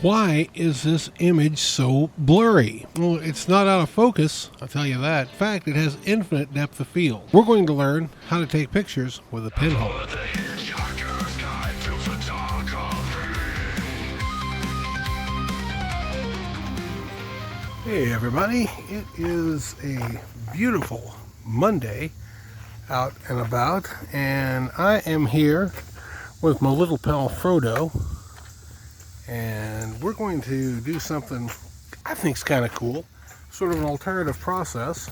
Why is this image so blurry? Well, it's not out of focus, I'll tell you that. In fact, it has infinite depth of field. We're going to learn how to take pictures with a pinhole. Hey everybody, it is a beautiful Monday out and about, and I am here with my little pal Frodo, and we're going to do something I think is kind of cool, sort of an alternative process.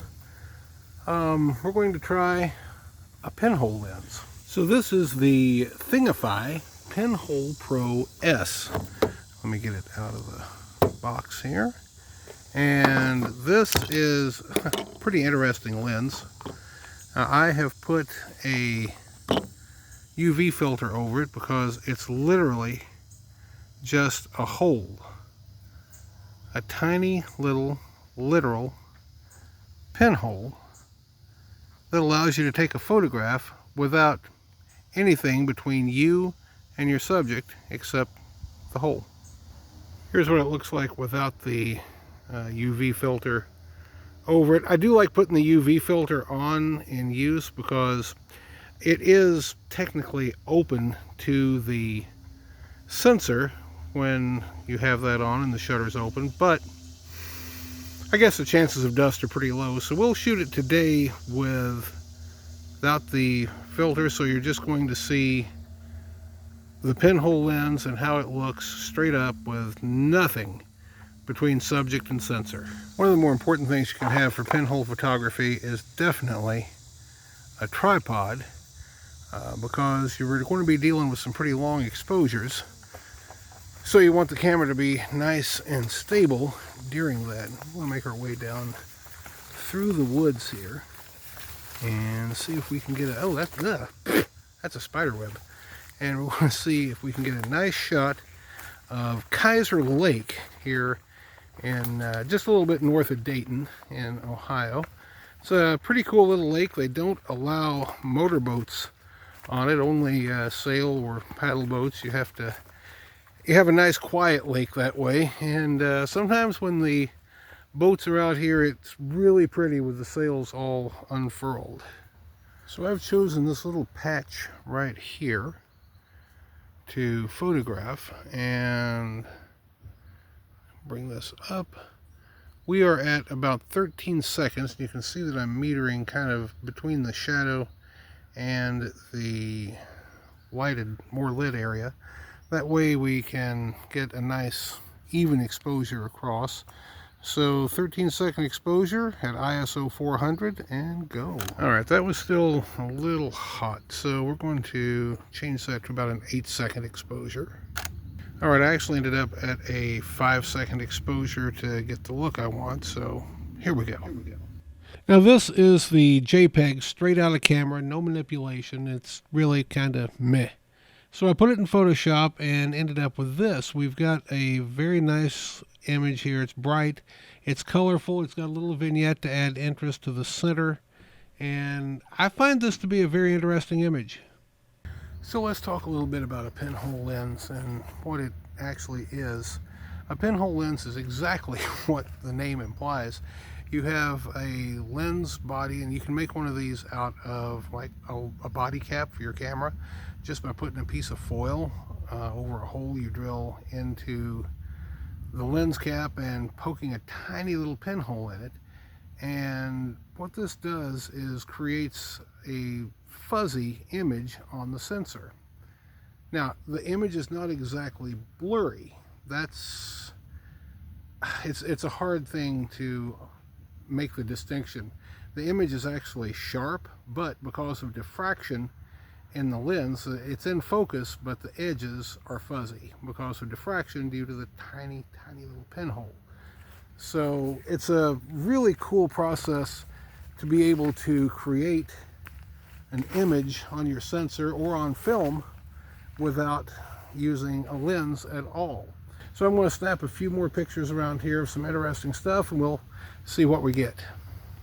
We're going to try a pinhole lens. So this is the Thingyfy Pinhole Pro S. Let me get it out of the box here. And this is a pretty interesting lens. I have put a UV filter over it because it's literally just a hole. A tiny little literal pinhole that allows you to take a photograph without anything between you and your subject except the hole. Here's what it looks like without the UV filter over it. I do like putting the UV filter on in use because it is technically open to the sensor when you have that on and the shutter's open, but I guess the chances of dust are pretty low, so we'll shoot it today without the filter, so you're just going to see the pinhole lens and how it looks straight up with nothing between subject and sensor. One of the more important things you can have for pinhole photography is definitely a tripod, because you're going to be dealing with some pretty long exposures. So you want the camera to be nice and stable during that. We'll make our way down through the woods here and see if we can get a, oh, that's a spider web. And we want to see if we can get a nice shot of Kiser Lake here in just a little bit north of Dayton in Ohio. It's a pretty cool little lake. They don't allow motorboats on it, only sail or paddle boats. You have a nice quiet lake that way, and sometimes when the boats are out here, it's really pretty with the sails all unfurled. So I've chosen this little patch right here to photograph, and bring this up. We are at about 13 seconds. You can see that I'm metering kind of between the shadow and the lighted, more lit area. That way we can get a nice even exposure across. So 13-second exposure at ISO 400 and go. Alright, that was still a little hot, so we're going to change that to about an 8-second exposure. Alright, I actually ended up at a 5-second exposure to get the look I want, so here we go. Now this is the JPEG straight out of camera, no manipulation. It's really kind of meh. So I put it in Photoshop and ended up with this. We've got a very nice image here. It's bright, it's colorful, it's got a little vignette to add interest to the center, and I find this to be a very interesting image. So let's talk a little bit about a pinhole lens and what it actually is. A pinhole lens is exactly what the name implies. You have a lens body, and you can make one of these out of like a body cap for your camera just by putting a piece of foil over a hole you drill into the lens cap and poking a tiny little pinhole in it. And what this does is creates a fuzzy image on the sensor. Now the image is not exactly blurry. It's a hard thing to make the distinction. The image is actually sharp, but because of diffraction in the lens, it's in focus, but the edges are fuzzy because of diffraction due to the tiny little pinhole. So it's a really cool process to be able to create an image on your sensor or on film without using a lens at all. So I'm going to snap a few more pictures around here of some interesting stuff, and we'll see what we get.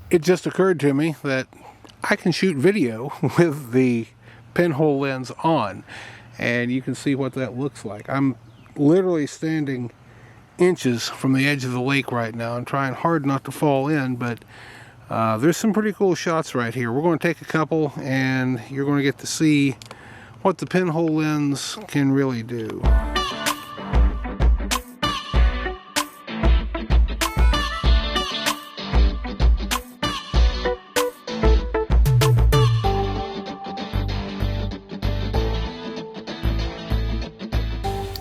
It just occurred to me that I can shoot video with the pinhole lens on, and you can see what that looks like. I'm literally standing inches from the edge of the lake right now. I'm trying hard not to fall in, but there's some pretty cool shots right here. We're going to take a couple, and you're going to get to see what the pinhole lens can really do.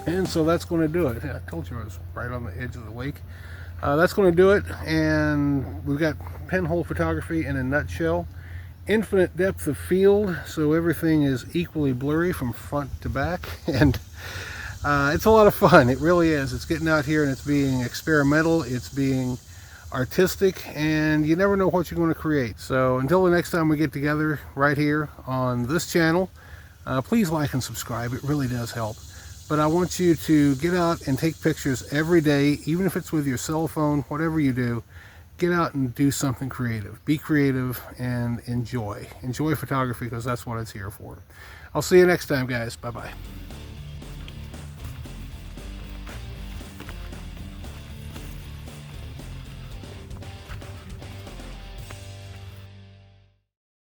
And so that's going to do it. I told you I was right on the edge of the lake. That's going to do it, and we've got pinhole photography in a nutshell. Infinite depth of field, so everything is equally blurry from front to back, and it's a lot of fun. It really is. It's getting out here and it's being experimental, it's being artistic, and you never know what you're going to create. So until the next time we get together right here on this channel, please like and subscribe. It really does help. But I want you to get out and take pictures every day, even if it's with your cell phone, whatever you do. Get out and do something creative. Be creative and enjoy. Enjoy photography, because that's what it's here for. I'll see you next time, guys. Bye-bye.